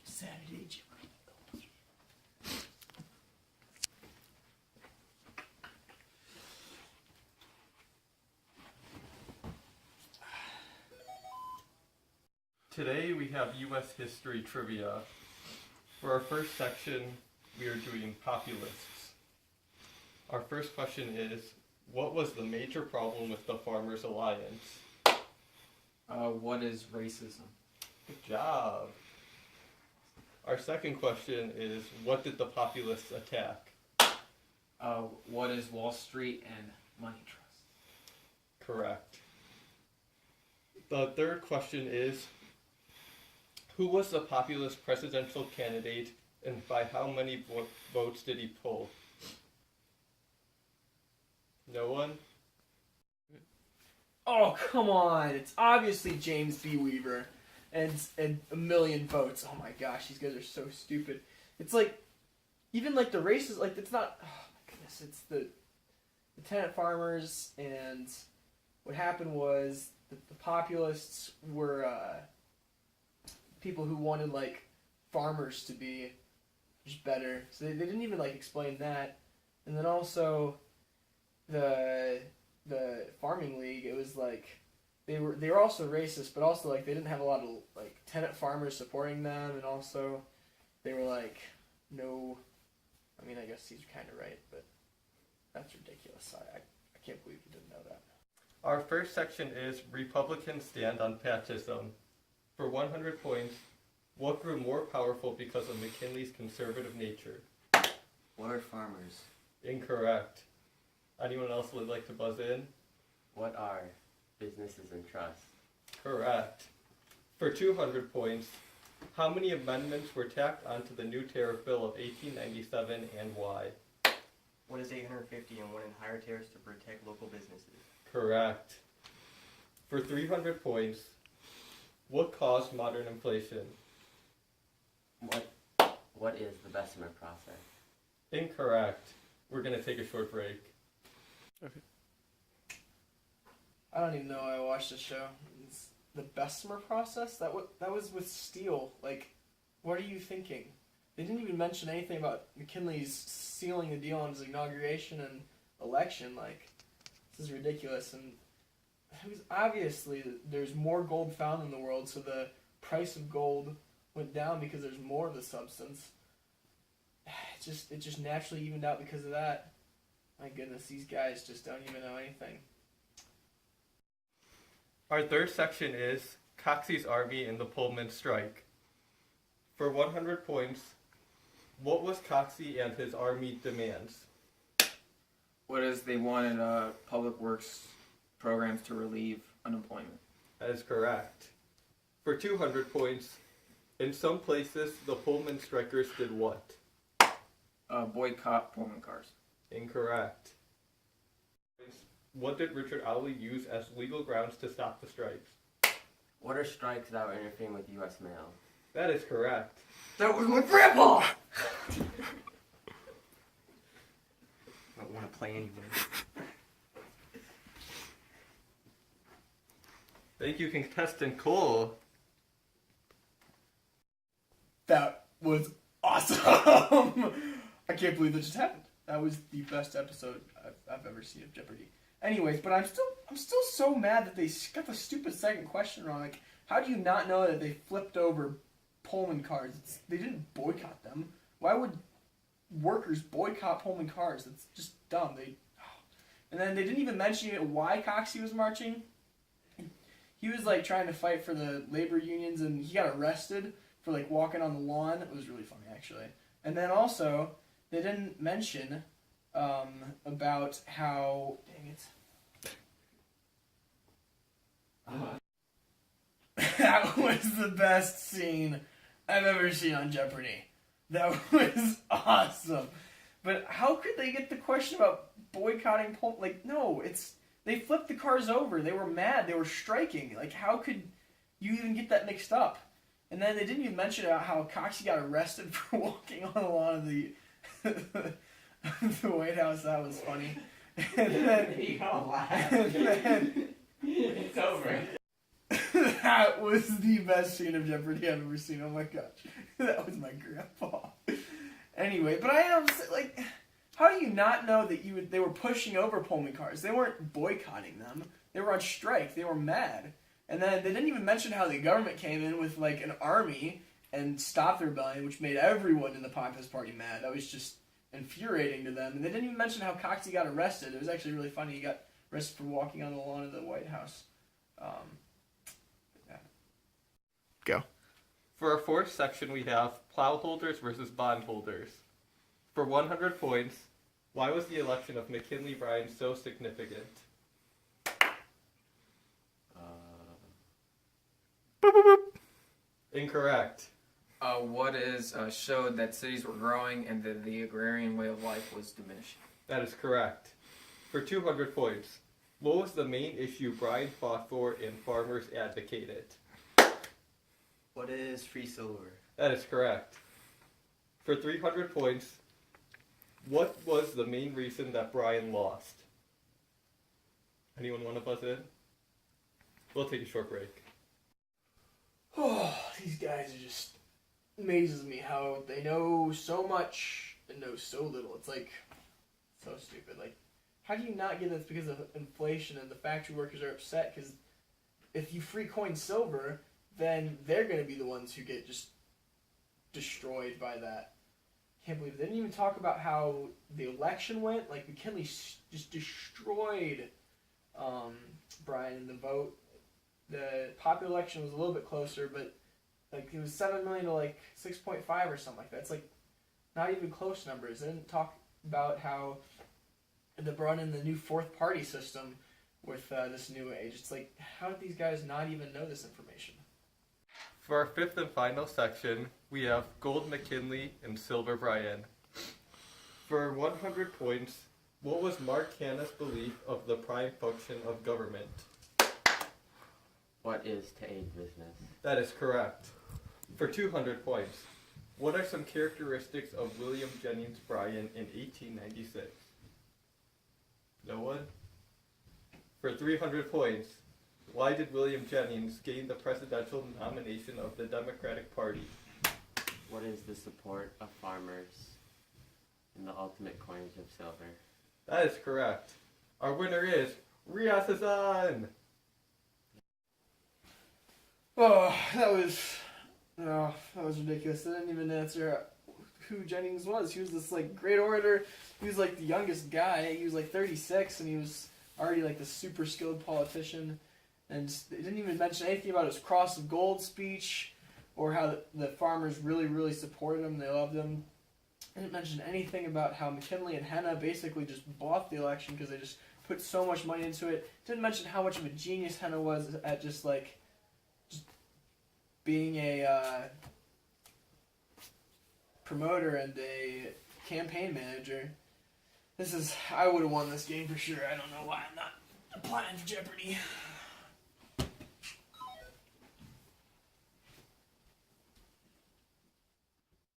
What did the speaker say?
Saturday Jeopardy. Today we have U.S. history trivia. For our first section, we are doing populists. Our first question is, what was the major problem with the Farmers Alliance? What is racism? Good job. Our second question is, what did the populists attack? What is Wall Street and Money Trust? Correct. The third question is, who was the populist presidential candidate and by how many votes did he pull? No one? Oh, come on. It's obviously James B. Weaver. And a million votes. Oh my gosh, these guys are so stupid. It's like, even like the races, like it's not, oh my goodness, it's the tenant farmers, and what happened was the populists were people who wanted like farmers to be just better. So they didn't even like explain that. And then also the farming league, it was like they were also racist, but also like they didn't have a lot of like tenant farmers supporting them, and also they were like no, I mean I guess he's kind of right, but that's ridiculous. I can't believe you didn't know that. Our first section is Republicans stand on Patism. For 100 points, what grew more powerful because of McKinley's conservative nature? What are farmers? Incorrect. Anyone else would like to buzz in? What are businesses and trusts? Correct. For 200 points, how many amendments were tacked onto the new tariff bill of 1897 and why? What is 850 and what in higher tariffs to protect local businesses? Correct. For 300 points, what caused modern inflation? What is the Bessemer process? Incorrect. We're going to take a short break. I don't even know I watched the show. It's the Bessemer process? That was with steel. Like, what are you thinking? They didn't even mention anything about McKinley's sealing the deal on his inauguration and election. Like, this is ridiculous. And it was obviously there's more gold found in the world, so the price of gold went down because there's more of the substance. It just naturally evened out because of that. My goodness, these guys just don't even know anything. Our third section is Coxey's Army and the Pullman Strike. For 100 points, what was Coxey and his army demands? What is they wanted public works programs to relieve unemployment? That is correct. For 200 points, in some places, the Pullman strikers did what? Boycott Pullman cars. Incorrect. What did Richard Alley use as legal grounds to stop the strikes? What are strikes that were interfering with U.S. mail? That is correct. That was my grandpa! Don't want to play anywhere. Thank you, contestant Cole. That was awesome! I can't believe that just happened. That was the best episode I've ever seen of Jeopardy. Anyways, but I'm still so mad that they got the stupid second question wrong. Like, how do you not know that they flipped over Pullman cars? They didn't boycott them. Why would workers boycott Pullman cars? That's just dumb. And then they didn't even mention why Coxey was marching. He was like trying to fight for the labor unions, and he got arrested for like walking on the lawn. It was really funny, actually. And then also, they didn't mention about how, dang it. That was the best scene I've ever seen on Jeopardy. That was awesome. But how could they get the question about boycotting Pullman? Like, no, they flipped the cars over. They were mad. They were striking. Like, how could you even get that mixed up? And then they didn't even mention about how Coxey got arrested for walking on the lawn of the the White House. That was funny. And then, You don't laugh. and then It's over. That was the best scene of Jeopardy I've ever seen. Oh my gosh. That was my grandpa. Anyway, but I am like, how do you not know that they were pushing over Pullman cars? They weren't boycotting them. They were on strike. They were mad. And then they didn't even mention how the government came in with like an army and stopped the rebellion, which made everyone in the Populist Party mad. That was just infuriating to them. And they didn't even mention how Coxey got arrested. It was actually really funny. He got arrested for walking on the lawn of the White House. Yeah. Go. For our fourth section, we have plow holders versus bondholders. For 100 points, why was the election of McKinley Bryan so significant? Incorrect. What is showed that cities were growing and that the agrarian way of life was diminishing? That is correct. For 200 points, what was the main issue Bryan fought for and farmers advocated? What is free silver? That is correct. For 300 points, what was the main reason that Bryan lost? Anyone want to buzz in? We'll take a short break. Oh, these guys are just amazes me how they know so much and know so little. It's like so stupid. Like, how do you not get this because of inflation and the factory workers are upset because if you free coin silver, then they're going to be the ones who get just destroyed by that. Can't believe it. They didn't even talk about how the election went. Like, McKinley just destroyed Bryan in the vote. The popular election was a little bit closer, but like it was 7 million to like 6.5 or something like that. It's like not even close numbers. They didn't talk about how they brought in the new fourth party system with this new age. It's like, how did these guys not even know this information? For our fifth and final section, we have gold McKinley and silver Bryan. For 100 points, what was Mark Hanna's belief of the prime function of government? What is to aid business? That is correct. For 200 points, what are some characteristics of William Jennings Bryan in 1896? No one? For 300 points, why did William Jennings gain the presidential nomination of the Democratic Party? What is the support of farmers in the ultimate coinage of silver? That is correct. Our winner is Riaz Hassan! Oh, that was ridiculous. They didn't even answer who Jennings was. He was this like great orator. He was like the youngest guy. He was like 36, and he was already like the super skilled politician. And they didn't even mention anything about his Cross of Gold speech or how the farmers really, really supported him. They loved him. They didn't mention anything about how McKinley and Hanna basically just bought the election because they just put so much money into it. Didn't mention how much of a genius Hanna was at just being a promoter and a campaign manager. I would have won this game for sure. I don't know why I'm not applying for Jeopardy.